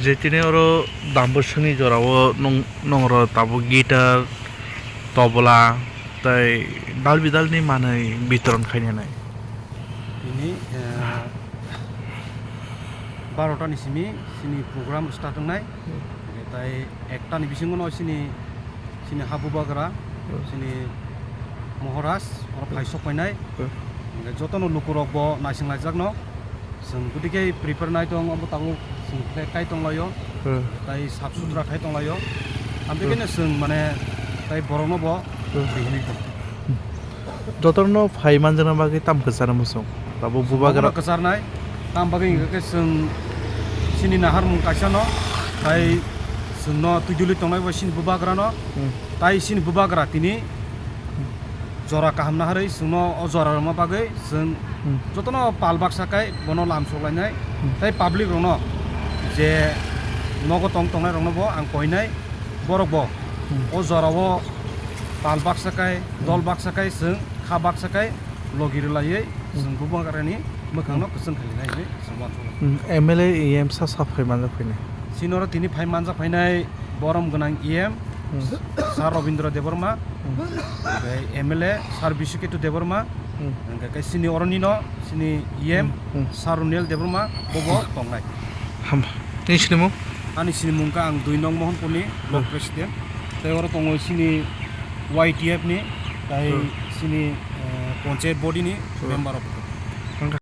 যেতিনে ওরো দাম্বসনি জরাও নংর তাবো guitar তবলা তাই দাল বিদালনি মানে বিতরণ খাইনে নাই ini 12টাनि सिमि सिनि program start नाय ताय एकटानि बिसिङाव सिनि हाबु बाग्रा सिनि महाराज और फाइसक फैनाय जतन लुकुरक बो नायसिंलाय जागनो जों गुदिके प्रिपेयर नाय दं अब तांगु जों खाय दंलायो ताय साफ सुथरा खाय दंलायो आमबेकेनो जों माने ताय बरनो बो जतन फाइमान जना बागै ताम गोसार मुसुं ताबो बुबाग्रा गोसारनाय ताम बागै जों सिनि नाहार मुं काइसानो ताय जोंनो तुजुलि तंनाय बो सिनि बुबाग्रानो ताय सिनि बुबाग्रा तिनि जरा काहामना हारै जोंनो अजरा मा बागै जों जतन पालबाक साकाय बनो लामसलायनाय ताय पाब्लिक रनो जे नगो तंनाय रनो बो आं कइनाय बरक बो अजरावो पालबाक साकाय दलबाक साकाय जों खाबाक साकाय लगिरलायै जों बुबाग्रानि मोखांनो गोसोन खालिनाय जों एमएलए एम सा साफाय मान फैनाय सिनर तिनि फाइ मानजा फैनाय बरम गोनां एम सार रविन्द्र देबरमा एमएलए सार बिसुकेतु देबरमा ओंखाय सिनि अरनिनो सिनि एम सार रुनिल देबरमा बबो तंनाय हाम तिसिनिमु आनि सिनि मुंका आं 2 नं महनपुरनि ब्लक प्रेसिडेन्ट ताय अर तंगो सिनि वाइटिएफ नि ताय सिनि पंचायत बडी नि मेम्बार अफ